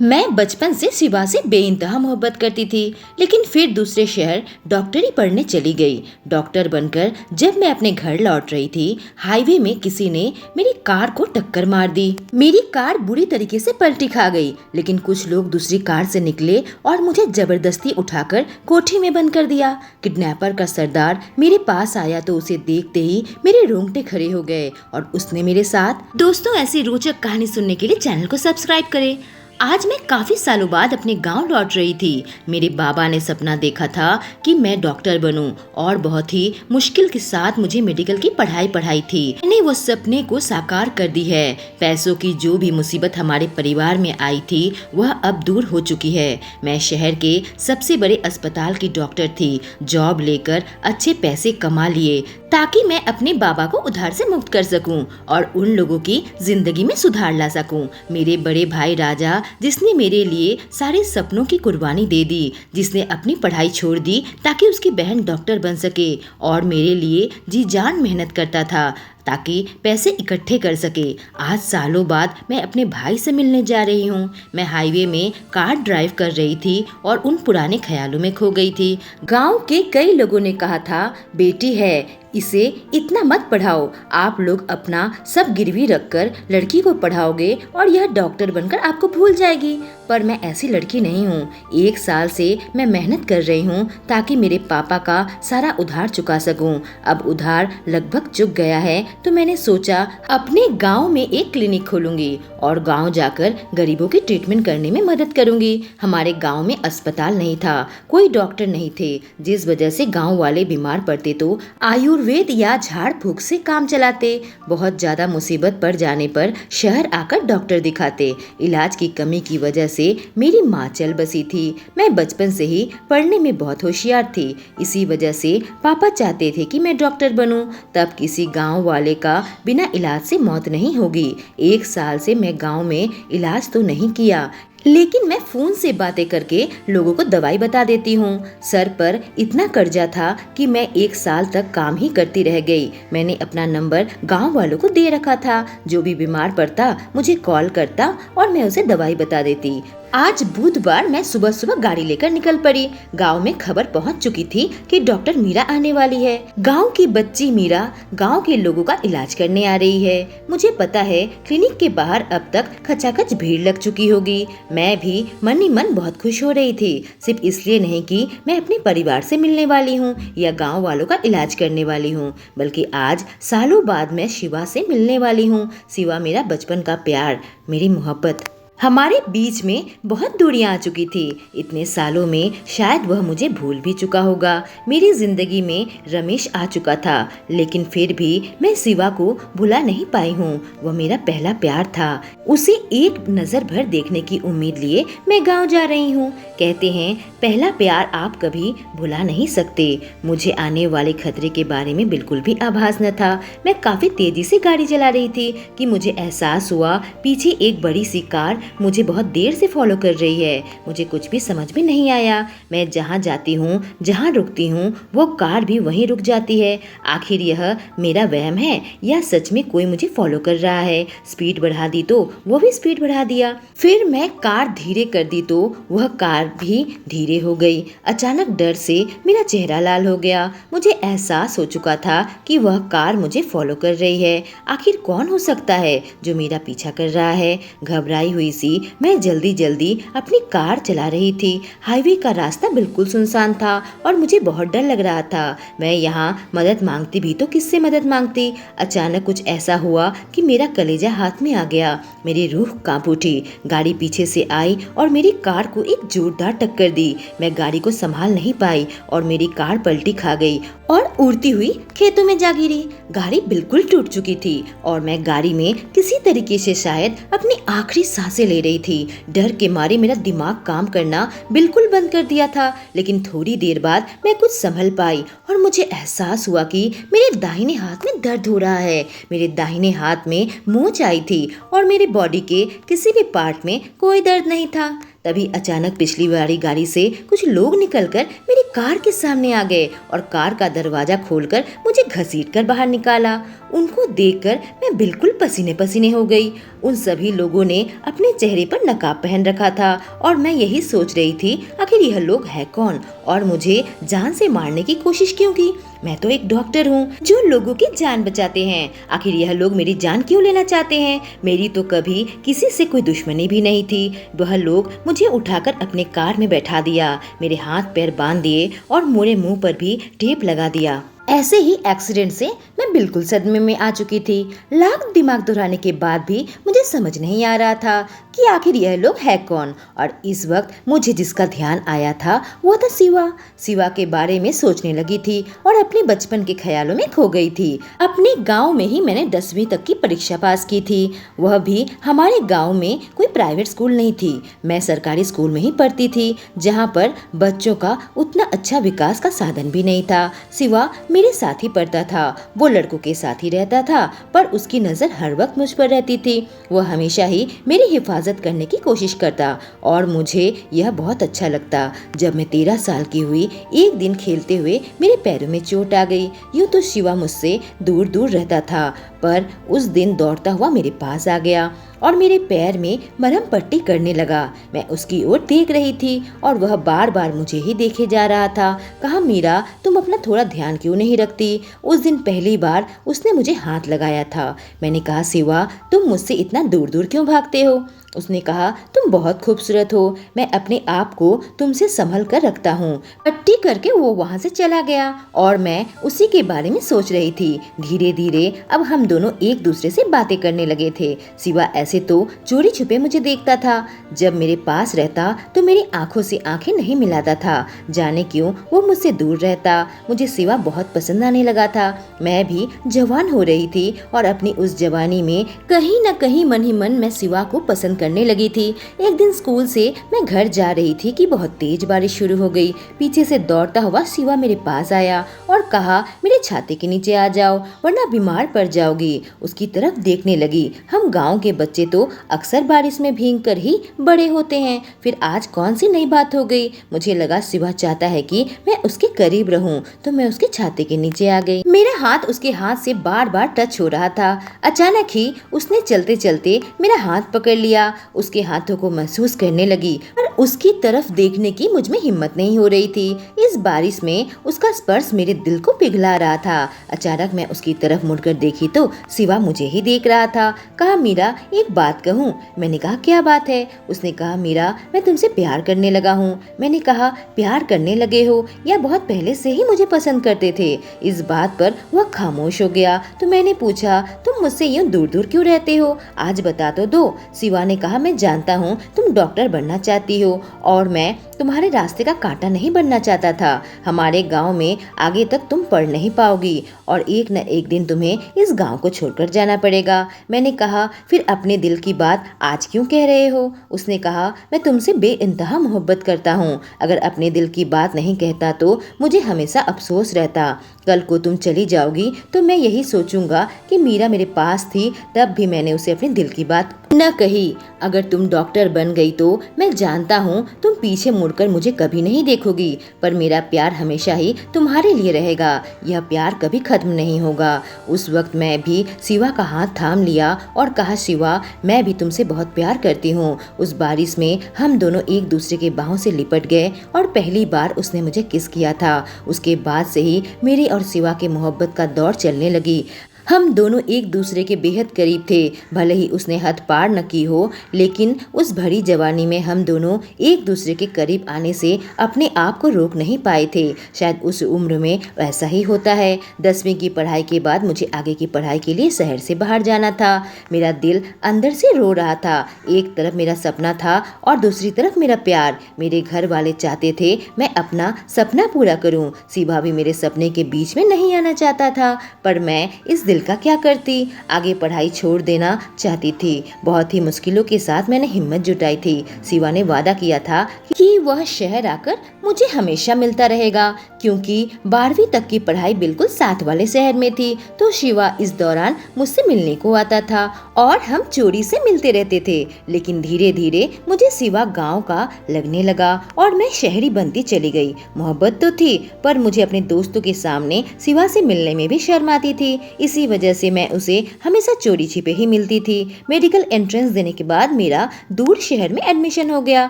मैं बचपन से शिवा से बेइंतहा मोहब्बत करती थी, लेकिन फिर दूसरे शहर डॉक्टरी पढ़ने चली गई। डॉक्टर बनकर जब मैं अपने घर लौट रही थी, हाईवे में किसी ने मेरी कार को टक्कर मार दी। मेरी कार बुरी तरीके से पलटी खा गई, लेकिन कुछ लोग दूसरी कार से निकले और मुझे जबरदस्ती उठाकर कोठी में बंद कर दिया। किडनैपर का सरदार मेरे पास आया तो उसे देखते ही मेरे रोंगटे खड़े हो गए और उसने मेरे साथ। दोस्तों, ऐसी रोचक कहानी सुनने के लिए चैनल को सब्सक्राइब करें। आज मैं काफी सालों बाद अपने गांव लौट रही थी। मेरे बाबा ने सपना देखा था कि मैं डॉक्टर बनूं और बहुत ही मुश्किल के साथ मुझे मेडिकल की पढ़ाई थी। मैंने वो सपने को साकार कर दी है। पैसों की जो भी मुसीबत हमारे परिवार में आई थी वह अब दूर हो चुकी है। मैं शहर के सबसे बड़े अस्पताल की डॉक्टर थी। जॉब लेकर अच्छे पैसे कमा लिए ताकि मैं अपने बाबा को उधार से मुक्त कर सकूं और उन लोगों की जिंदगी में सुधार ला सकूं। मेरे बड़े भाई राजा, जिसने मेरे लिए सारे सपनों की कुर्बानी दे दी, जिसने अपनी पढ़ाई छोड़ दी ताकि उसकी बहन डॉक्टर बन सके और मेरे लिए जी जान मेहनत करता था ताकि पैसे इकट्ठे कर सके। आज सालों बाद मैं अपने भाई से मिलने जा रही हूँ। मैं हाईवे में कार ड्राइव कर रही थी और उन पुराने ख्यालों में खो गई थी। गांव के कई लोगों ने कहा था, बेटी है, इसे इतना मत पढ़ाओ। आप लोग अपना सब गिरवी रखकर लड़की को पढ़ाओगे और यह डॉक्टर बनकर आपको भूल जाएगी। पर मैं ऐसी लड़की नहीं हूँ। 1 साल से मैं मेहनत कर रही हूँ ताकि मेरे पापा का सारा उधार चुका सकूं। अब उधार लगभग चुक गया है तो मैंने सोचा अपने गांव में एक क्लिनिक खोलूंगी और गांव जाकर गरीबों की ट्रीटमेंट करने में मदद करूंगी। हमारे गांव में अस्पताल नहीं था, कोई डॉक्टर नहीं थे, जिस वजह से गांव वाले बीमार पड़ते तो आयुर्वेद या झाड़ फूक से काम चलाते। बहुत ज्यादा मुसीबत पड़ जाने पर शहर आकर डॉक्टर दिखाते। इलाज की कमी की वजह से मेरी माँ चल बसी थी। मैं बचपन से ही पढ़ने में बहुत होशियार थी। इसी वजह से पापा चाहते थे कि मैं डॉक्टर बनूं। तब किसी गांव वाले का बिना इलाज से मौत नहीं होगी। 1 साल से मैं गांव में इलाज तो नहीं किया, लेकिन मैं फोन से बातें करके लोगों को दवाई बता देती हूँ। सर पर इतना कर्जा था कि मैं 1 साल तक काम ही करती रह गई। मैंने अपना नंबर गांव वालों को दे रखा था। जो भी बीमार पड़ता मुझे कॉल करता और मैं उसे दवाई बता देती। आज बुधवार मैं सुबह सुबह गाड़ी लेकर निकल पड़ी। गांव में खबर पहुंच चुकी थी कि डॉक्टर मीरा आने वाली है। गांव की बच्ची मीरा गांव के लोगों का इलाज करने आ रही है। मुझे पता है क्लिनिक के बाहर अब तक खचाखच भीड़ लग चुकी होगी। मैं भी मन ही मन बहुत खुश हो रही थी, सिर्फ इसलिए नहीं कि मैं अपने परिवार से मिलने वाली हूँ या गाँव वालों का इलाज करने वाली हूँ, बल्कि आज सालों बाद मैं शिवा से मिलने वाली हूँ। शिवा मेरा बचपन का प्यार, मेरी मोहब्बत। हमारे बीच में बहुत दूरियां आ चुकी थी। इतने सालों में शायद वह मुझे भूल भी चुका होगा। मेरी जिंदगी में रमेश आ चुका था, लेकिन फिर भी मैं शिवा को भुला नहीं पाई हूँ। वह मेरा पहला प्यार था। उसे एक नजर भर देखने की उम्मीद लिए मैं गांव जा रही हूँ। कहते हैं पहला प्यार आप कभी भुला नहीं सकते। मुझे आने वाले खतरे के बारे में बिल्कुल भी आभास न था। मैं काफी तेजी से गाड़ी चला रही थी कि मुझे एहसास हुआ पीछे एक बड़ी सी कार मुझे बहुत देर से फॉलो कर रही है। मुझे कुछ भी समझ में नहीं आया। मैं जहाँ जाती हूँ, जहाँ रुकती हूँ, वो कार भी वहीं रुक जाती है। आखिर यह मेरा वहम है या सच में कोई मुझे फॉलो कर रहा है। स्पीड बढ़ा दी तो वो भी स्पीड बढ़ा दिया। फिर मैं कार धीरे कर दी तो वह कार भी धीरे हो गई। अचानक डर से मेरा चेहरा लाल हो गया। मुझे एहसास हो चुका था कि वह कार मुझे फॉलो कर रही है। आखिर कौन हो सकता है जो मेरा पीछा कर रहा है? घबराई हुई सी मैं जल्दी जल्दी अपनी कार चला रही थी। हाईवे का रास्ता बिल्कुल सुनसान था और मुझे बहुत डर लग रहा था। मैं यहाँ मदद मांगती भी तो किससे मदद मांगती? अचानक कुछ ऐसा हुआ कि मेरा कलेजा हाथ में आ गया। मेरी रूह कांप उठी। गाड़ी पीछे से आई और मेरी कार को एक जोरदार टक्कर दी। मैं गाड़ी को संभाल नहीं पाई और मेरी कार पलटी खा गई और उड़ती हुई खेतों में जा गिरी। गाड़ी बिल्कुल टूट चुकी थी और मैं गाड़ी में किसी तरीके से शायद अपनी आखिरी सांसें ले रही थी। डर के मारे मेरा दिमाग काम करना बिल्कुल बंद कर दिया था। लेकिन थोड़ी देर बाद मैं कुछ संभल पाई और मुझे एहसास हुआ कि मेरे दाहिने हाथ में दर्द हो रहा है। मेरे दाहिने हाथ में मोच आई थी और मेरे बॉडी के किसी भी पार्ट में कोई दर्द नहीं था। तभी अचानक पिछली वाली गाड़ी से कुछ लोग निकलकर मेरी कार के सामने आ गए और कार का दरवाजा खोलकर मुझे घसीटकर बाहर निकाला। उनको देखकर मैं बिल्कुल पसीने पसीने हो गई। उन सभी लोगों ने अपने चेहरे पर नकाब पहन रखा था और मैं यही सोच रही थी आखिर यह लोग है कौन और मुझे जान से मारने की कोशिश क्यों की। मैं तो एक डॉक्टर हूँ जो लोगों की जान बचाते हैं। आखिर यह लोग मेरी जान क्यों लेना चाहते हैं? मेरी तो कभी किसी से कोई दुश्मनी भी नहीं थी। वह लोग मुझे उठाकर अपने कार में बैठा दिया, मेरे हाथ पैर बांध दिए और मेरे मुंह पर भी टेप लगा दिया। ऐसे ही एक्सीडेंट से मैं बिल्कुल सदमे में आ चुकी थी। लाख दिमाग दौड़ाने के बाद भी मुझे समझ नहीं आ रहा था कि आखिर यह लोग है कौन। और इस वक्त मुझे जिसका ध्यान आया था वो था शिवा। शिवा के बारे में सोचने लगी थी और अपने बचपन के ख्यालों में खो गई थी। अपने गांव में ही मैंने 10वीं तक की परीक्षा पास की थी, वह भी हमारे गांव में कोई प्राइवेट स्कूल नहीं थी। मैं सरकारी स्कूल में ही पढ़ती थी जहां पर बच्चों का उतना अच्छा विकास का साधन भी नहीं था। शिवा मेरे साथ ही पढ़ता था। वो लड़कों के साथ ही रहता था पर उसकी नजर हर वक्त मुझ पर रहती थी। वह हमेशा ही मेरी हिफाजत करने की कोशिश करता और मुझे यह बहुत अच्छा लगता। जब मैं 13 साल की हुई, एक दिन खेलते हुए मेरे पैरों में चोट आ गई। यूं तो शिवा मुझसे दूर दूर रहता था पर उस दिन दौड़ता हुआ मेरे पास आ गया और मेरे पैर में मरहम पट्टी करने लगा। मैं उसकी ओर देख रही थी और वह बार बार मुझे ही देखे जा रहा था। कहा, मीरा तुम अपना थोड़ा ध्यान क्यों नहीं रखती? उस दिन पहली बार उसने मुझे हाथ लगाया था। मैंने कहा, शिवा तुम मुझसे इतना दूर दूर क्यों भागते हो? उसने कहा, तुम बहुत खूबसूरत हो, मैं अपने आप को तुमसे संभल कर रखता हूँ। पट्टी करके वो वहाँ से चला गया और मैं उसी के बारे में सोच रही थी। धीरे धीरे अब हम दोनों एक दूसरे से बातें करने लगे थे। शिवा ऐसे तो चोरी छुपे मुझे देखता था, जब मेरे पास रहता तो मेरी आंखों से आंखें नहीं मिलाता था। जाने क्यों वो मुझसे दूर रहता। मुझे शिवा बहुत पसंद आने लगा था। मैं भी जवान हो रही थी और अपनी उस जवानी में कहीं न कहीं मन ही मन मैं शिवा को पसंद करने लगी थी। एक दिन स्कूल से मैं घर जा रही थी कि बहुत तेज बारिश शुरू हो गई। पीछे से दौड़ता हुआ शिवा मेरे पास आया और कहा, मेरे छाते के नीचे आ जाओ वरना बीमार पड़ जाओगी। उसकी तरफ देखने लगी। हम गांव के बच्चे तो अक्सर बारिश में भीग कर ही बड़े होते हैं, फिर आज कौन सी नई बात हो गई? मुझे लगा शिवा चाहता है कि मैं उसके करीब रहूं, तो मैं उसके छाते के नीचे आ गई। मेरा हाथ उसके हाथ से बार बार टच हो रहा था। अचानक ही उसने चलते चलते मेरा हाथ पकड़ लिया। उसके हाथों को महसूस करने लगी पर उसकी तरफ देखने की मुझ में हिम्मत नहीं हो रही थी। इस बारिश में उसका स्पर्श मेरे दिल को पिघला रहा था। अचानक मैं उसकी तरफ मुड़कर देखी तो शिवा मुझे ही देख रहा था। कहा, मीरा एक बात कहूँ? मैंने कहा, क्या बात है? उसने कहा, मीरा मैं तुमसे प्यार करने लगा हूँ। मैंने कहा, प्यार करने लगे हो या बहुत पहले से ही मुझे पसंद करते थे? इस बात पर वह खामोश हो गया तो मैंने पूछा, तुम मुझसे यूं दूर दूर क्यों रहते हो? आज बता तो दो। शिवा ने कहा, मैं जानता हूँ तुम डॉक्टर बनना चाहती हो और मैं तुम्हारे रास्ते का कांटा नहीं बनना चाहता था। हमारे गांव में आगे तक तुम पढ़ नहीं पाओगी और एक न एक दिन तुम्हें इस गांव को छोड़कर जाना पड़ेगा। मैंने कहा, फिर अपने दिल की बात आज क्यों कह रहे हो? उसने कहा, मैं तुमसे बेइंतहा मोहब्बत करता हूँ। अगर अपने दिल की बात नहीं कहता तो मुझे हमेशा अफसोस रहता। कल को तुम चली जाओगी तो मैं यही सोचूंगा कि मीरा मेरे पास थी, तब भी मैंने उसे अपने दिल की बात न कही। अगर तुम डॉक्टर बन गई तो मैं जानता हूँ तुम पीछे मुड़कर मुझे कभी नहीं देखोगी, पर मेरा प्यार हमेशा ही तुम्हारे लिए रहेगा। यह प्यार कभी खत्म नहीं होगा। उस वक्त मैं भी शिवा का हाथ थाम लिया और कहा, शिवा मैं भी तुमसे बहुत प्यार करती हूँ। उस बारिश में हम दोनों एक दूसरे के बाहों से लिपट गए और पहली बार उसने मुझे किस किया था। उसके बाद से ही मेरी और शिवा के मोहब्बत का दौर चलने लगी। हम दोनों एक दूसरे के बेहद करीब थे। भले ही उसने हद पार न की हो, लेकिन उस भरी जवानी में हम दोनों एक दूसरे के करीब आने से अपने आप को रोक नहीं पाए थे। शायद उस उम्र में वैसा ही होता है। 10वीं की पढ़ाई के बाद मुझे आगे की पढ़ाई के लिए शहर से बाहर जाना था। मेरा दिल अंदर से रो रहा था। एक तरफ मेरा सपना था और दूसरी तरफ मेरा प्यार। मेरे घर वाले चाहते थे मैं अपना सपना पूरा करूं। शिवा भी मेरे सपने के बीच में नहीं आना चाहता था, पर मैं इस दिल दिल का क्या करती, आगे पढ़ाई छोड़ देना चाहती थी। बहुत ही मुश्किलों के साथ मैंने हिम्मत जुटाई थी। शिवा ने वादा किया था कि वह शहर आकर मुझे हमेशा मिलता रहेगा, क्योंकि 12वीं तक की पढ़ाई बिल्कुल साथ वाले शहर में थी। तो शिवा इस दौरान मुझसे मिलने को आता था और हम चोरी से मिलते रहते थे। लेकिन धीरे धीरे मुझे शिवा गांव का लगने लगा और मैं शहरी बनती चली गई। मोहब्बत तो थी, पर मुझे अपने दोस्तों के सामने शिवा से मिलने में भी शर्म आती थी। इसी वजह से मैं उसे हमेशा चोरी छिपे ही मिलती थी। मेडिकल एंट्रेंस देने के बाद मेरा दूर शहर में एडमिशन हो गया।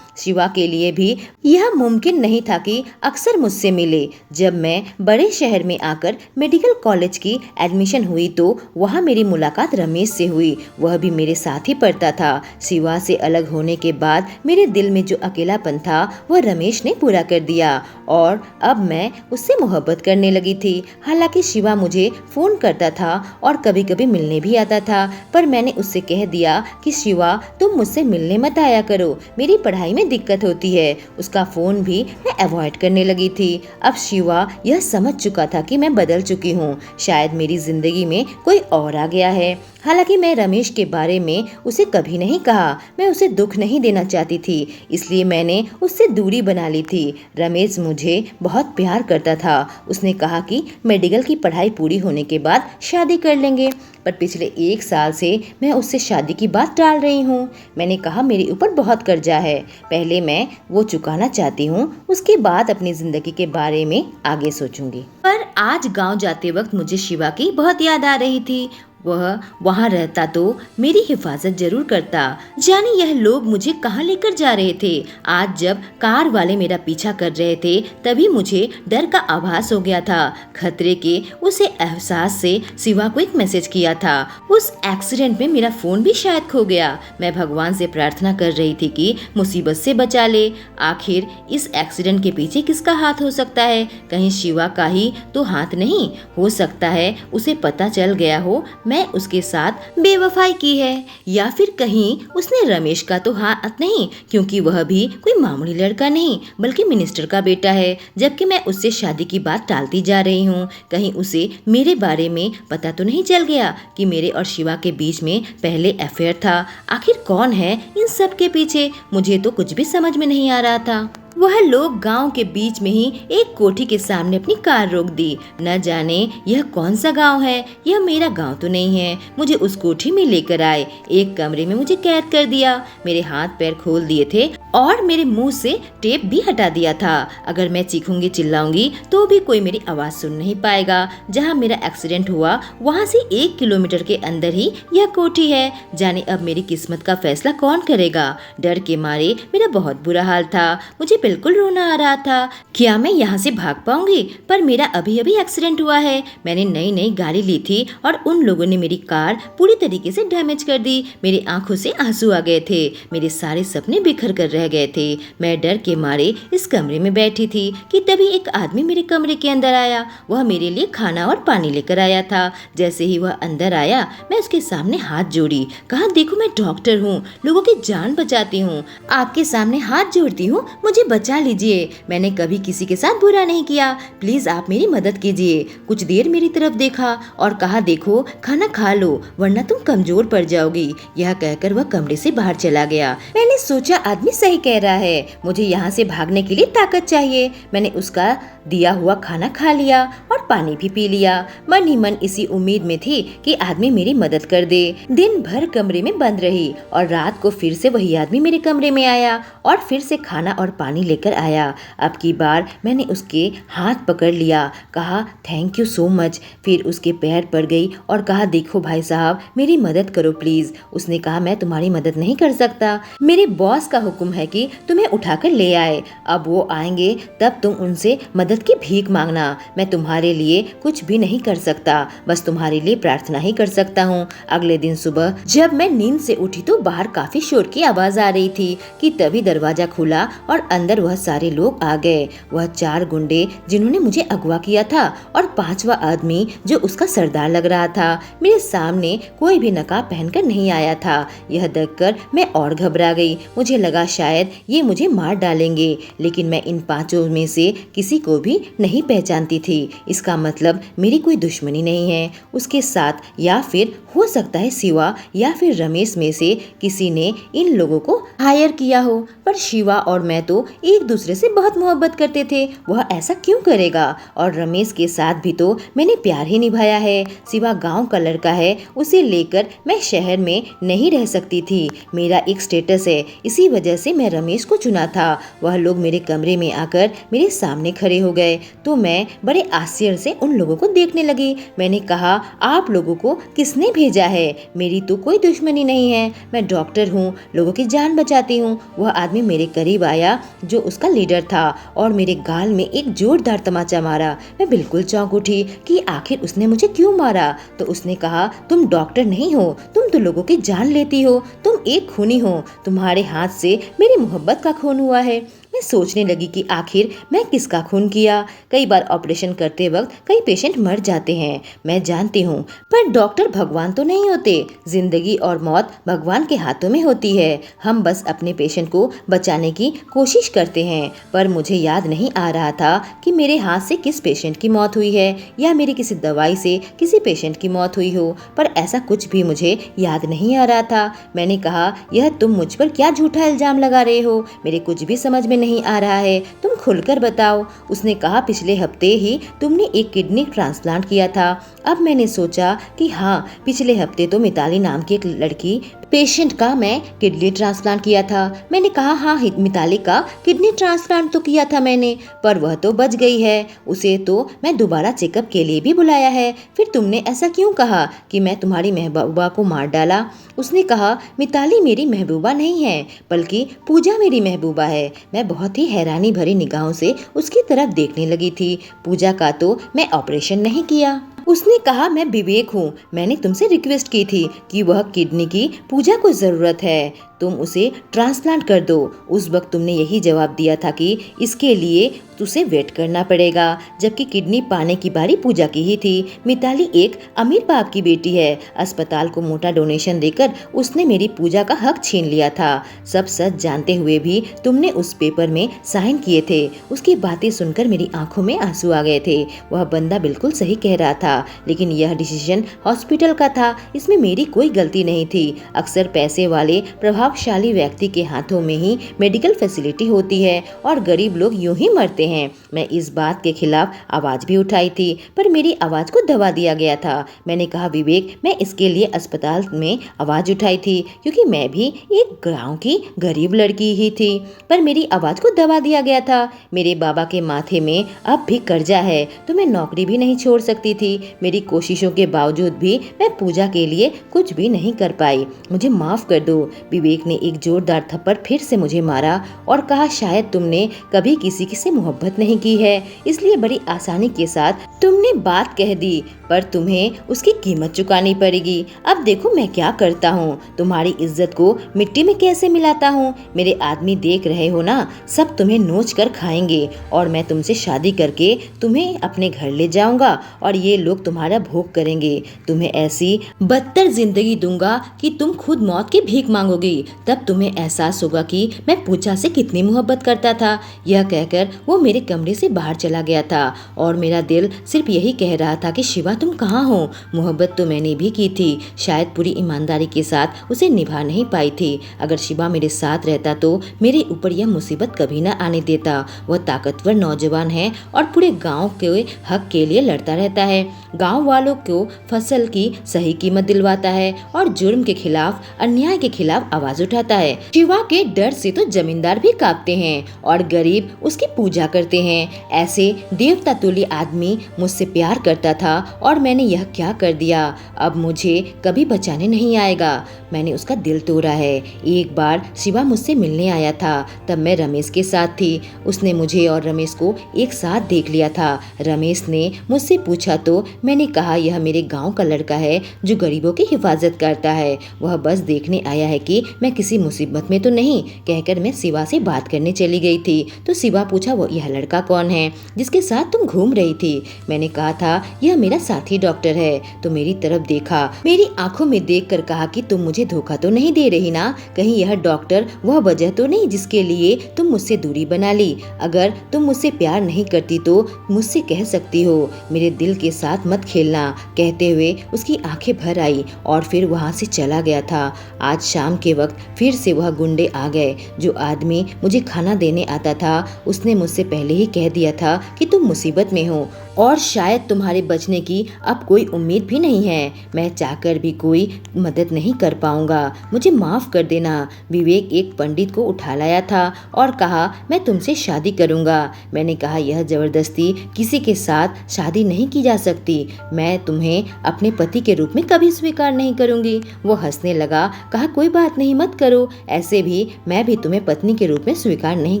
शिवा के लिए भी यह मुमकिन नहीं था कि अक्सर मुझसे मिले। जब मैं बड़े शहर में आकर मेडिकल कॉलेज की एडमिशन हुई तो वहाँ मेरी मुलाकात रमेश से हुई। वह भी मेरे साथ ही पढ़ता था। शिवा से अलग होने के बाद मेरे दिल में जो अकेलापन था वह रमेश ने पूरा कर दिया और अब मैं उससे मोहब्बत करने लगी थी। हालांकि शिवा मुझे फोन करता था और कभी कभी मिलने भी आता था, पर मैंने उससे कह दिया कि शिवा तुम मुझसे मिलने मत आया करो, मेरी पढ़ाई में दिक्कत होती है। उसका फोन भी मैं अवॉइड करने लगी थी। अब शिवा यह समझ चुका था कि मैं बदल चुकी हूँ, शायद मेरी जिंदगी में कोई और आ गया है। हालांकि मैं रमेश के बारे में उसे कभी नहीं कहा। मैं उसे दुख नहीं देना चाहती थी, इसलिए मैंने उससे दूरी बना ली थी। रमेश मुझे बहुत प्यार करता था। उसने कहा कि मेडिकल की पढ़ाई पूरी होने के बाद शादी कर लेंगे, पर पिछले 1 साल से मैं उससे शादी की बात टाल रही हूँ। मैंने कहा मेरे ऊपर बहुत कर्जा है, पहले मैं वो चुकाना चाहती हूँ, उसके बाद अपनी जिंदगी के बारे में आगे सोचूंगी। पर आज गांव जाते वक्त मुझे शिवा की बहुत याद आ रही थी। वह वहाँ रहता तो मेरी हिफाजत जरूर करता। जाने यह लोग मुझे कहाँ लेकर जा रहे थे। आज जब कार वाले मेरा पीछा कर रहे थे तभी मुझे डर का आभास हो गया था। खतरे के उसे एहसास से शिवा को एक मैसेज किया था। उस एक्सीडेंट में मेरा फोन भी शायद खो गया। मैं भगवान से प्रार्थना कर रही थी कि मुसीबत से बचा ले। आखिर इस एक्सीडेंट के पीछे किसका हाथ हो सकता है? कहीं शिवा का ही तो हाथ नहीं हो सकता है उसे पता चल गया हो मैं उसके साथ बेवफाई की है, या फिर कहीं उसने रमेश का तो हाथ नहीं, क्योंकि वह भी कोई मामूली लड़का नहीं बल्कि मिनिस्टर का बेटा है। जबकि मैं उससे शादी की बात टालती जा रही हूँ। कहीं उसे मेरे बारे में पता तो नहीं चल गया कि मेरे और शिवा के बीच में पहले अफेयर था। आखिर कौन है इन सब के पीछे? मुझे तो कुछ भी समझ में नहीं आ रहा था। वह लोग गांव के बीच में ही एक कोठी के सामने अपनी कार रोक दी। न जाने यह कौन सा गांव है, यह मेरा गांव तो नहीं है। मुझे उस कोठी में लेकर आए, एक कमरे में मुझे कैद कर दिया। मेरे हाथ पैर खोल दिए थे और मेरे मुंह से टेप भी हटा दिया था। अगर मैं चीखूंगी चिल्लाऊंगी तो भी कोई मेरी आवाज सुन नहीं पाएगा। जहाँ मेरा एक्सीडेंट हुआ वहाँ से 1 किलोमीटर के अंदर ही यह कोठी है। जाने अब मेरी किस्मत का फैसला कौन करेगा? डर के मारे मेरा बहुत बुरा हाल था। मुझे बिल्कुल रोना आ रहा था। क्या मैं यहाँ से भाग पाऊंगी? पर मेरा अभी अभी एक्सीडेंट हुआ है। मैंने नई गाड़ी ली थी और उन लोगों ने मेरी कार पूरी तरीके से डैमेज कर दी। मेरी आंखों से आंसू आ गए थे। मेरे सारे सपने बिखर कर रह गए थे। मैं डर के मारे इस कमरे में बैठी थी कि तभी एक आदमी मेरे कमरे के अंदर आया। वह मेरे लिए खाना और पानी लेकर आया था। जैसे ही वह अंदर आया मैं उसके सामने हाथ जोड़ी, कहा देखो मैं डॉक्टर हूँ, लोगों की जान बचाती हूँ, आपके सामने हाथ जोड़ती हूँ, मुझे बचा लीजिए। मैंने कभी किसी के साथ बुरा नहीं किया, प्लीज आप मेरी मदद कीजिए। कुछ देर मेरी तरफ देखा और कहा देखो खाना खा लो वरना तुम कमजोर पड़ जाओगी। यह कहकर वह कमरे से बाहर चला गया। मैंने सोचा आदमी सही कह रहा है, मुझे यहाँ से भागने के लिए ताकत चाहिए। मैंने उसका दिया हुआ खाना खा लिया और पानी भी पी लिया। मन ही मन इसी उम्मीद में थी कि आदमी मेरी मदद कर दे। दिन भर कमरे में बंद रही और रात को फिर से वही आदमी मेरे कमरे में आया और फिर से खाना और पानी लेकर आया। अब की बार मैंने उसके हाथ पकड़ लिया, कहा थैंक यू सो मच। फिर उसके पैर पड़ गई और कहा देखो भाई साहब मेरी मदद करो प्लीज। उसने कहा मैं तुम्हारी मदद नहीं कर सकता, मेरे बॉस का हुक्म है कि तुम्हें उठाकर ले आए। अब वो आएंगे तब तुम उनसे मदद की भीख मांगना। मैं तुम्हारे लिए कुछ भी नहीं कर सकता, बस तुम्हारे लिए प्रार्थना ही कर सकता हूँ। अगले दिन सुबह जब मैं नींद से उठी तो बाहर काफी शोर की आवाज आ रही थी कि तभी दरवाजा खुला और अंदर वह सारे लोग आ गए। वह 4 गुंडे जिन्होंने मुझे अगवा किया था और 5वां आदमी जो उसका सरदार लग रहा था। मेरे सामने कोई भी नकाब पहनकर नहीं आया था। यह देखकर मैं और घबरा गई। मुझे लगा शायद शायद ये मुझे मार डालेंगे, लेकिन मैं इन पांचों में से किसी को भी नहीं पहचानती थी। इसका मतलब मेरी कोई दुश्मनी नहीं है उसके साथ, या फिर हो सकता है शिवा या फिर रमेश में से किसी ने इन लोगों को हायर किया हो। पर शिवा और मैं तो एक दूसरे से बहुत मोहब्बत करते थे, वह ऐसा क्यों करेगा? और रमेश के साथ भी तो मैंने प्यार ही निभाया है। शिवा गांव का लड़का है, उसे लेकर मैं शहर में नहीं रह सकती थी। मेरा एक स्टेटस है, इसी वजह से मैं रमेश को चुना था। वह लोग मेरे कमरे में आकर मेरे सामने खड़े हो गए तो मैं बड़े आश्चर्य से उन लोगों को देखने लगी। मैंने कहा, आप लोगों को किसने भेजा है? मेरी तो कोई दुश्मनी नहीं है, मैं डॉक्टर हूँ, लोगों की जान बचाती हूँ। वह आदमी मेरे करीब आया जो उसका लीडर था और मेरे गाल में एक जोरदार तमाचा मारा। मैं बिल्कुल चौंक उठी कि आखिर उसने मुझे क्यों मारा। तो उसने कहा, तुम डॉक्टर नहीं हो, तुम तो लोगों की जान लेती हो, तुम एक खूनी हो, तुम्हारे हाथ से मेरी मोहब्बत का खून हुआ है। मैं सोचने लगी कि आखिर मैं किसका खून किया। कई बार ऑपरेशन करते वक्त कई पेशेंट मर जाते हैं, मैं जानती हूँ, पर डॉक्टर भगवान तो नहीं होते। जिंदगी और मौत भगवान के हाथों में होती है, हम बस अपने पेशेंट को बचाने की कोशिश करते हैं। पर मुझे याद नहीं आ रहा था कि मेरे हाथ से किस पेशेंट की मौत हुई है या मेरी किसी दवाई से किसी पेशेंट की मौत हुई हो, पर ऐसा कुछ भी मुझे याद नहीं आ रहा था। मैंने कहा, यह तुम मुझ पर क्या झूठा इल्जाम लगा रहे हो? मेरे कुछ भी समझ में नहीं आ रहा है, तुम खुलकर बताओ। उसने कहा, पिछले हफ्ते ही तुमने एक किडनी ट्रांसप्लांट किया था। अब मैंने सोचा कि हाँ, पिछले हफ्ते तो मिताली नाम की एक लड़की पेशेंट का मैं किडनी ट्रांसप्लांट किया था। मैंने कहा, हाँ, मिताली का किडनी ट्रांसप्लांट तो किया था मैंने, पर वह तो बच गई है, उसे तो मैं दोबारा चेकअप के लिए भी बुलाया है। फिर तुमने ऐसा क्यों कहा कि मैं तुम्हारी महबूबा को मार डाला? उसने कहा, मिताली मेरी महबूबा नहीं है, बल्कि पूजा मेरी महबूबा है। मैं बहुत ही हैरानी भरी निगाहों से उसकी तरफ देखने लगी थी। पूजा का तो मैं ऑपरेशन नहीं किया। उसने कहा, मैं विवेक हूँ, मैंने तुमसे रिक्वेस्ट की थी कि वह किडनी की पूजा को जरूरत है, तुम उसे ट्रांसप्लांट कर दो। उस वक्त तुमने यही जवाब दिया था कि इसके लिए तुझे वेट करना पड़ेगा, जबकि किडनी पाने की बारी पूजा की ही थी। मिताली एक अमीर बाप की बेटी है, अस्पताल को मोटा डोनेशन देकर उसने मेरी पूजा का हक छीन लिया था। सब सच जानते हुए भी तुमने उस पेपर में साइन किए थे। उसकी बातें सुनकर मेरी आंखों में आंसू आ गए थे। वह बंदा बिल्कुल सही कह रहा था, लेकिन यह डिसीजन हॉस्पिटल का था, इसमें मेरी कोई गलती नहीं थी। अक्सर पैसे वाले प्रभावशाली व्यक्ति के हाथों में ही मेडिकल फैसिलिटी होती है और गरीब लोग यूं ही मरते हैं। मैं इस बात के खिलाफ आवाज भी उठाई थी, पर मेरी आवाज को दबा दिया गया था। मैंने कहा, विवेक, मैं इसके लिए अस्पताल में आवाज उठाई थी क्योंकि मैं भी एक गांव की गरीब लड़की ही थी, पर मेरी आवाज को दबा दिया गया था। मेरे बाबा के माथे में अब भी कर्जा है, तो मैं नौकरी भी नहीं छोड़ सकती थी। मेरी कोशिशों के बावजूद भी मैं पूजा के लिए कुछ भी नहीं कर पाई। मुझे माफ कर दो। विवेक ने एक जोरदार थप्पड़ फिर से मुझे मारा और कहा, शायद तुमने कभी किसी से मोहब्बत नहीं की है, इसलिए बड़ी आसानी के साथ तुमने बात कह दी, पर तुम्हें उसकी कीमत चुकानी पड़ेगी। अब देखो मैं क्या करता हूँ, तुम्हारी इज्जत को मिट्टी में कैसे मिलाता हूँ। मेरे आदमी देख रहे हो ना, सब तुम्हें नोच कर खाएंगे और मैं तुमसे शादी करके तुम्हें अपने घर ले जाऊंगा और ये लोग तुम्हारा भोग करेंगे। तुम्हें ऐसी बदतर जिंदगी दूंगा कि तुम खुद मौत की भीख मांगोगी। तब तुम्हें एहसास होगा कि मैं पूजा से कितनी मोहब्बत करता था। यह कहकर वो मेरे कमरे से बाहर चला गया था और मेरा दिल सिर्फ यही कह रहा था कि शिवा, तुम कहाँ हो? मोहब्बत तो मैंने भी की थी, शायद पूरी ईमानदारी के साथ उसे निभा नहीं पाई थी। अगर शिवा मेरे साथ रहता तो मेरे ऊपर यह मुसीबत कभी न आने देता। वह ताकतवर नौजवान है और पूरे गांव के हक के लिए लड़ता रहता है, गांव वालों को फसल की सही कीमत दिलवाता है और जुर्म के खिलाफ, अन्याय के खिलाफ आवाज उठाता है। शिवा के डर से तो जमींदार भी कांपते हैं और गरीब उसकी पूजा करते हैं। ऐसे देवता तुल्य आदमी मुझसे प्यार करता था और मैंने यह क्या कर दिया? अब मुझे कभी बचाने नहीं आएगा। मैंने उसका दिल तोड़ा है। एक बार शिवा मुझसे मिलने आया था, तब मैं रमेश के साथ थी। उसने मुझे और रमेश को एक साथ देख लिया था। रमेश ने मुझसे पूछा तो मैंने कहा, यह मेरे गांव का लड़का है जो गरीबों की हिफाजत करता है। वह बस देखने आया है कि मैं किसी मुसीबत में तो नहीं, कहकर मैं शिवा से बात करने चली गई थी तो शिवा पूछा, वो यह लड़का कौन है जिसके साथ तुम घूम रही थी? मैंने कहा था यह मेरा साथी डॉक्टर है। तो मेरी तरफ देखा, मेरी आंखों में देखकर कहा कि तुम मुझे धोखा तो नहीं दे रही ना? कहीं यह डॉक्टर वह वजह तो नहीं जिसके लिए तुम मुझसे दूरी बना ली? अगर तुम मुझसे प्यार नहीं करती तो मुझसे कह सकती हो, मेरे दिल के साथ मत खेलना। कहते हुए उसकी आंखें भर आई और फिर वहाँ से चला गया था। आज शाम के वक्त फिर से वह गुंडे आ गए। जो आदमी मुझे खाना देने आता था उसने मुझसे पहले ही कह दिया था कि तुम मुसीबत में हो और शायद तुम्हारे बचने की अब कोई उम्मीद भी नहीं है। मैं चाहकर भी कोई मदद नहीं कर पाऊंगा, मुझे माफ कर देना। विवेक एक पंडित को उठा लाया था और कहा मैं तुमसे शादी करूंगा। मैंने कहा यह जबरदस्ती किसी के साथ शादी नहीं की जा सकती। मैं तुम्हें अपने पति के रूप में कभी स्वीकार नहीं करूंगी। वो हंसने लगा, कहा कोई बात नहीं, मत करो। ऐसे भी मैं भी तुम्हें पत्नी के रूप में स्वीकार नहीं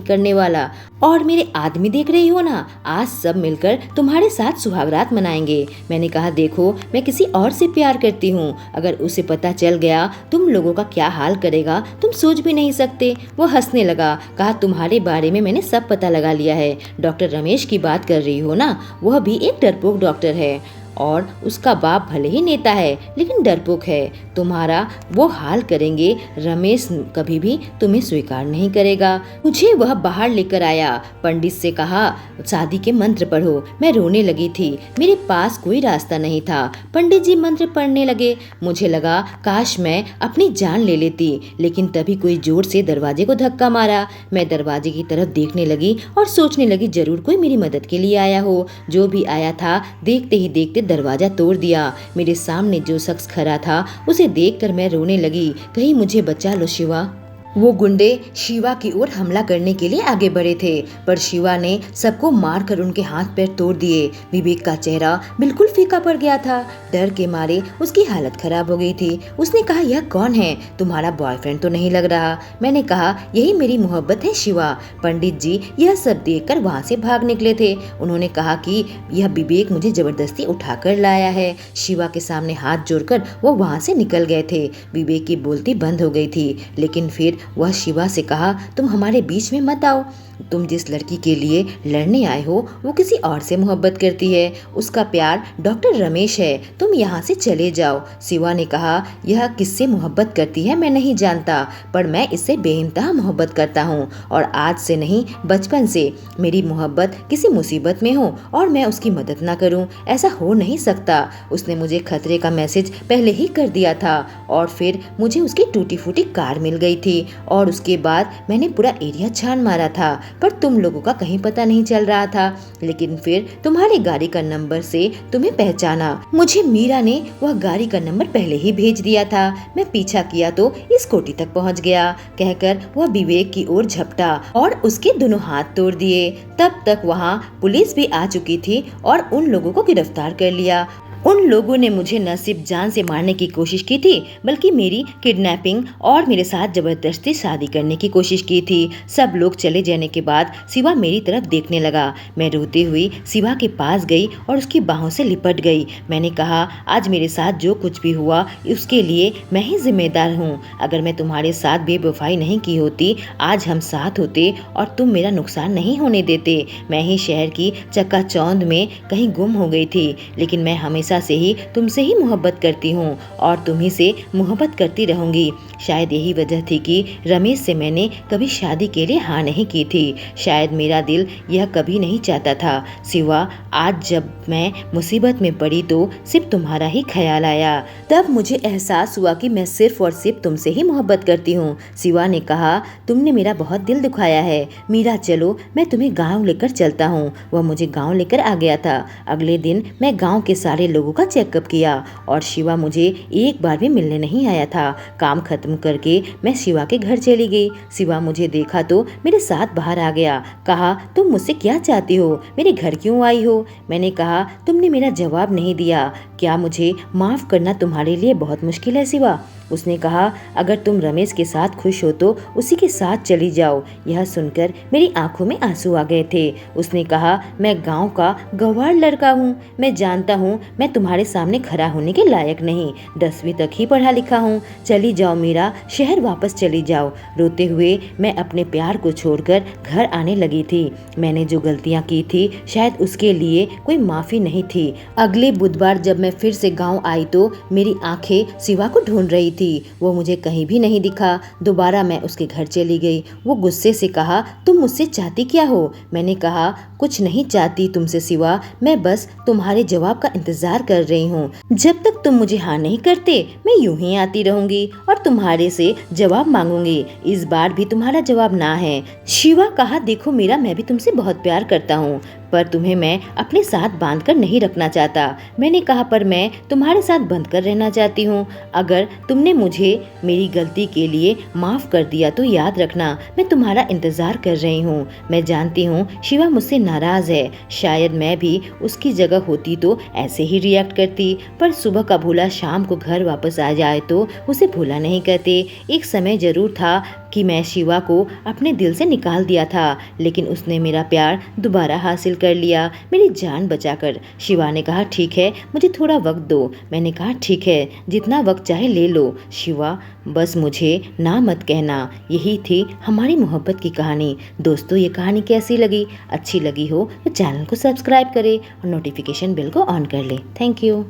करने वाला। और मेरे आदमी देख रही हो ना, आज सब मिलकर तुम्हारे साथ सुहागरात मनाएंगे। मैंने कहा देखो, मैं किसी और से प्यार करती हूँ। अगर उसे पता चल गया तुम लोगों का क्या हाल करेगा तुम सोच भी नहीं सकते। वो हंसने लगा, कहा तुम्हारे बारे में मैंने सब पता लगा लिया है। डॉक्टर रमेश की बात कर रही हो ना, वह भी एक डरपोक डॉक्टर है और उसका बाप भले ही नेता है लेकिन डरपोक है। तुम्हारा वो हाल करेंगे, रमेश कभी भी तुम्हें स्वीकार नहीं करेगा। मुझे वह बाहर लेकर आया, पंडित से कहा शादी के मंत्र पढ़ो। मैं रोने लगी थी, मेरे पास कोई रास्ता नहीं था। पंडित जी मंत्र पढ़ने लगे। मुझे लगा काश मैं अपनी जान ले लेती, लेकिन तभी कोई जोर से दरवाजे को धक्का मारा। मैं दरवाजे की तरफ देखने लगी और सोचने लगी जरूर कोई मेरी मदद के लिए आया हो। जो भी आया था देखते ही देखते दरवाजा तोड़ दिया। मेरे सामने जो शख्स खड़ा था उसे देखकर मैं रोने लगी, कहीं मुझे बचा लो शिवा। वो गुंडे शिवा की ओर हमला करने के लिए आगे बढ़े थे, पर शिवा ने सबको मारकर उनके हाथ पैर तोड़ दिए। विवेक का चेहरा बिल्कुल फीका पड़ गया था, डर के मारे उसकी हालत खराब हो गई थी। उसने कहा यह कौन है? तुम्हारा बॉयफ्रेंड तो नहीं लग रहा। मैंने कहा यही मेरी मोहब्बत है शिवा। पंडित जी यह सब देखकर वहाँ से भाग निकले थे। उन्होंने कहा कि यह विवेक मुझे जबरदस्ती उठाकर लाया है। शिवा के सामने हाथ जोड़कर वो वहाँ से निकल गए थे। विवेक की बोलती बंद हो गई थी, लेकिन फिर वह शिवा से कहा तुम हमारे बीच में मत आओ। तुम जिस लड़की के लिए लड़ने आए हो वो किसी और से मोहब्बत करती है। उसका प्यार डॉक्टर रमेश है, तुम यहाँ से चले जाओ। शिवा ने कहा यह किससे मोहब्बत करती है मैं नहीं जानता, पर मैं इससे बेइंतहा मोहब्बत करता हूँ और आज से नहीं बचपन से। मेरी मोहब्बत किसी मुसीबत में हो और मैं उसकी मदद ना करूँ, ऐसा हो नहीं सकता। उसने मुझे खतरे का मैसेज पहले ही कर दिया था और फिर मुझे उसकी टूटी फूटी कार मिल गई थी और उसके बाद मैंने पूरा एरिया छान मारा था, पर तुम लोगों का कहीं पता नहीं चल रहा था। लेकिन फिर तुम्हारी गाड़ी का नंबर से तुम्हें पहचाना। मुझे मीरा ने वह गाड़ी का नंबर पहले ही भेज दिया था। मैं पीछा किया तो स्कूटी तक पहुंच गया, कहकर वह विवेक की ओर झपटा और उसके दोनों हाथ तोड़ दिए। तब तक वहां पुलिस भी आ चुकी थी और उन लोगों को गिरफ्तार कर लिया। उन लोगों ने मुझे न सिर्फ जान से मारने की कोशिश की थी, बल्कि मेरी किडनैपिंग और मेरे साथ जबरदस्ती शादी करने की कोशिश की थी। सब लोग चले जाने के बाद शिवा मेरी तरफ देखने लगा। मैं रोती हुई शिवा के पास गई और उसकी बाहों से लिपट गई। मैंने कहा आज मेरे साथ जो कुछ भी हुआ उसके लिए मैं ही जिम्मेदार हूँ। अगर मैं तुम्हारे साथ बेवफाई नहीं की होती, आज हम साथ होते और तुम मेरा नुकसान नहीं होने देते। मैं ही शहर की चकाचौंध में कहीं गुम हो गई थी, लेकिन मैं हमेशा से ही तुमसे ही मोहब्बत करती हूँ और तुम्ही से मोहब्बत करती रहूंगी। शायद यही वजह थी कि रमेश से मैंने कभी शादी के लिए हाँ नहीं की थी। शायद मेरा दिल यह कभी नहीं चाहता था। शिवा आज जब मैं मुसीबत में पड़ी तो सिर्फ तुम्हारा ही ख्याल आया। तब मुझे एहसास हुआ कि मैं सिर्फ और सिर्फ तुमसे ही मोहब्बत करती हूँ। शिवा ने कहा तुमने मेरा बहुत दिल दुखाया है। मीरा चलो मैं तुम्हें गाँव लेकर चलता हूँ। वह मुझे गाँव लेकर आ गया था। अगले दिन मैं गाँव के सारे लोगों का चेकअप किया और शिवा मुझे एक बार भी मिलने नहीं आया था। काम खत्म करके मैं शिवा के घर चली गई। शिवा मुझे देखा तो मेरे साथ बाहर आ गया। कहा तुम मुझसे क्या चाहती हो, मेरे घर क्यों आई हो? मैंने कहा तुमने मेरा जवाब नहीं दिया। क्या मुझे माफ करना तुम्हारे लिए बहुत मुश्किल है शिवा? उसने कहा अगर तुम रमेश के साथ खुश हो तो उसी के साथ चली जाओ। यह सुनकर मेरी आंखों में आंसू आ गए थे। उसने कहा मैं गांव का गंवार लड़का हूँ, मैं जानता हूँ मैं मैं तुम्हारे सामने खड़ा होने के लायक नहीं, 10वीं तक ही पढ़ा लिखा हूँ। चली जाओ मीरा, शहर वापस चली जाओ। रोते हुए मैं अपने प्यार को छोड़कर घर आने लगी थी। मैंने जो गलतियाँ की थी शायद उसके लिए कोई माफ़ी नहीं थी। अगले बुधवार जब मैं फिर से गाँव आई तो मेरी आंखें शिवा को ढूंढ रही थी। वो मुझे कहीं भी नहीं दिखा। दोबारा मैं उसके घर चली गई। वो गुस्से से कहा, तुम मुझसे चाहती क्या हो? मैंने कहा, कुछ नहीं चाहती तुमसे शिवा, मैं बस तुम्हारे जवाब का इंतजार कर रही हूँ। जब तक तुम मुझे हाँ नहीं करते मैं यूं ही आती रहूंगी और तुम्हारे से जवाब मांगूंगी। इस बार भी तुम्हारा जवाब ना है। शिवा कहा, देखो मीरा, मैं भी तुमसे बहुत प्यार करता हूँ, पर तुम्हें मैं अपने साथ बांध कर नहीं रखना चाहता। मैंने कहा, पर मैं तुम्हारे साथ बंध कर रहना चाहती हूँ। अगर तुमने मुझे मेरी गलती के लिए माफ़ कर दिया तो याद रखना मैं तुम्हारा इंतज़ार कर रही हूँ। मैं जानती हूँ शिवा मुझसे नाराज़ है। शायद मैं भी उसकी जगह होती तो ऐसे ही रिएक्ट करती, पर सुबह का भूला शाम को घर वापस आ जाए तो उसे भूला नहीं कहते। एक समय ज़रूर था कि मैं शिवा को अपने दिल से निकाल दिया था, लेकिन उसने मेरा प्यार दोबारा हासिल कर लिया, मेरी जान बचाकर। शिवा ने कहा, ठीक है, मुझे थोड़ा वक्त दो। मैंने कहा, ठीक है, जितना वक्त चाहे ले लो शिवा, बस मुझे ना मत कहना। यही थी हमारी मोहब्बत की कहानी। दोस्तों, ये कहानी कैसी लगी? अच्छी लगी हो तो चैनल को सब्सक्राइब करें और नोटिफिकेशन बेल को ऑन कर लें। Thank you.